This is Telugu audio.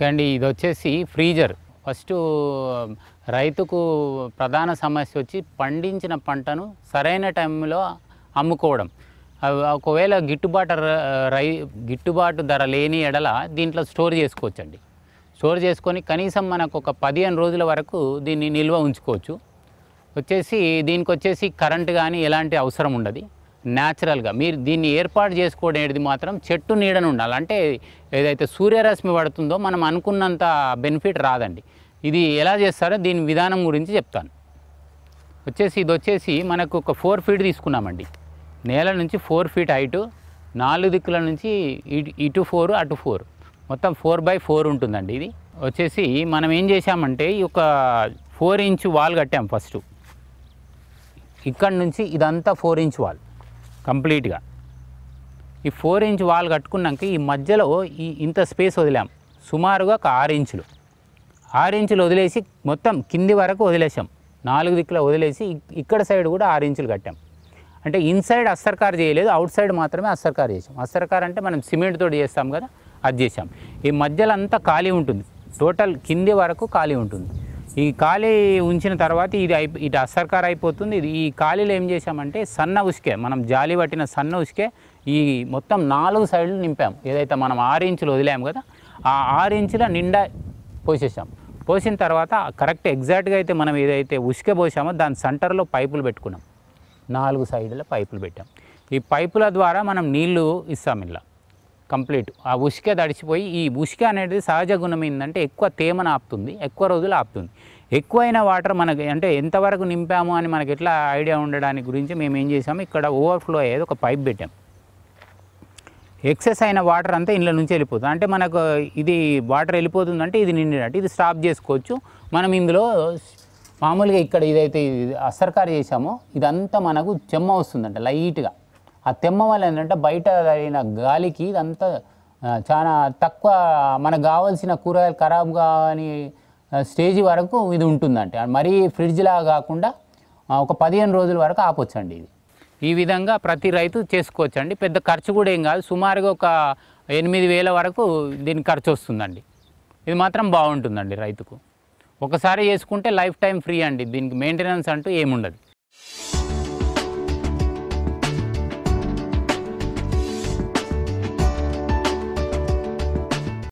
ఓకే అండి, ఇది వచ్చేసి ఫ్రీజర్. ఫస్ట్ రైతుకు ప్రధాన సమస్య వచ్చి పండించిన పంటను సరైన టైంలో అమ్ముకోవడం. ఒకవేళ గిట్టుబాటు ధర లేని ఎడల దీంట్లో స్టోర్ చేసుకోవచ్చండి. స్టోర్ చేసుకొని కనీసం మనకు ఒక 15 రోజుల వరకు దీన్ని నిల్వ ఉంచుకోవచ్చు. దీనికి వచ్చేసి కరెంటు కానీ ఎలాంటి అవసరం ఉండదు. న్యాచురల్గా మీరు దీన్ని ఏర్పాటు చేసుకోవడం మాత్రం చెట్టు నీడను ఉండాలి. అంటే ఏదైతే సూర్యరశ్మి పడుతుందో మనం అనుకున్నంత బెనిఫిట్ రాదండి. ఇది ఎలా చేస్తారో దీని విధానం గురించి చెప్తాను. ఇది వచ్చేసి మనకు ఒక 4 ఫీట్ తీసుకున్నామండి. నేల నుంచి 4 ఫీట్ హైటు, 4 దిక్కుల నుంచి ఇటు 4 అటు 4, మొత్తం 4x4 ఉంటుందండి. ఇది వచ్చేసి మనం ఏం చేసామంటే ఈ ఒక 4 ఇంచ్ వాల్ కట్టాం. ఫస్ట్ ఇక్కడ నుంచి ఇదంతా 4 ఇంచ్ వాల్ కంప్లీట్గా. ఈ 4 ఇంచ్ వాల్ కట్టుకున్నాక ఈ మధ్యలో ఇంత స్పేస్ వదిలాం, సుమారుగా ఒక 6 ఇంచులు. 6 ఇంచులు వదిలేసి మొత్తం కింది వరకు వదిలేసాం. 4 దిక్కుల వదిలేసి ఇక్కడ సైడ్ కూడా 6 ఇంచులు కట్టాం. అంటే ఇన్సైడ్ అస్తర్కార్ చేయలేదు, అవుట్ సైడ్ మాత్రమే అస్తర్కార్ చేసాం. అస్తర్కార్ అంటే మనం సిమెంట్ తోటి చేస్తాం కదా, అది చేసాం. ఈ మధ్యలో అంతా ఖాళీ ఉంటుంది, టోటల్ కింది వరకు ఖాళీ ఉంటుంది. ఈ ఖాళీ ఉంచిన తర్వాత ఇది అస్తర్కార్ అయిపోతుంది. ఈ ఖాళీలో ఏం చేసామంటే సన్న ఉసుకే, మనం జాలి పట్టిన సన్న ఉసుకే ఈ మొత్తం 4 సైడ్లు నింపాం. ఏదైతే మనం 6 ఇంచులు వదిలాం కదా, ఆ 6 ఇంచుల నిండా పోసేసాం. పోసిన తర్వాత కరెక్ట్ ఎగ్జాక్ట్గా అయితే మనం ఏదైతే ఉసుకే పోసామో దాని సెంటర్లో పైపులు పెట్టుకున్నాం. 4 సైడ్ల పైపులు పెట్టాం. ఈ పైపుల ద్వారా మనం నీళ్లు ఇస్తాం. ఇలా కంప్లీట్ ఆ ఉసుకే తడిచిపోయి, ఈ ఉసుకే అనేది సహజ గుణం ఏంటంటే ఎక్కువ తేమను ఆపుతుంది, ఎక్కువ రోజులు ఆపుతుంది. ఎక్కువైన వాటర్ మనకి అంటే ఎంతవరకు నింపాము అని మనకి ఎట్లా ఐడియా ఉండడానికి గురించి మేము ఏం చేసాము, ఇక్కడ ఓవర్ఫ్లో అయ్యేది ఒక పైప్ పెట్టాం. ఎక్సెస్ అయిన వాటర్ అంతా ఇంట్లో నుంచి వెళ్ళిపోతుంది. అంటే మనకు ఇది వాటర్ వెళ్ళిపోతుందంటే ఇది నిండినట్టు, ఇది స్టాప్ చేసుకోవచ్చు. మనం ఇందులో మామూలుగా ఇక్కడ ఇదైతే అస్తర్కార్ చేసామో ఇదంతా మనకు చెమ్మ వస్తుందంట లైట్గా. ఆ తెమ్మ వల్ల ఏంటంటే బయట అయిన గాలికి ఇదంతా చాలా తక్కువ మనకు కావాల్సిన కూరగాయలు ఖరాబ్ కాని స్టేజ్ వరకు ఇది ఉంటుందంటే. మరీ ఫ్రిడ్జ్లా కాకుండా ఒక 15 రోజుల వరకు ఆపొచ్చండి. ఇది ఈ విధంగా ప్రతి రైతు చేసుకోవచ్చండి. పెద్ద ఖర్చు కూడా ఏం కాదు, సుమారుగా ఒక 8,000 వరకు దీనికి ఖర్చు వస్తుందండి. ఇది మాత్రం బాగుంటుందండి రైతుకు. ఒకసారి చేసుకుంటే లైఫ్ టైం ఫ్రీ అండి. దీనికి మెయింటెనెన్స్ అంటూ ఏముండదు.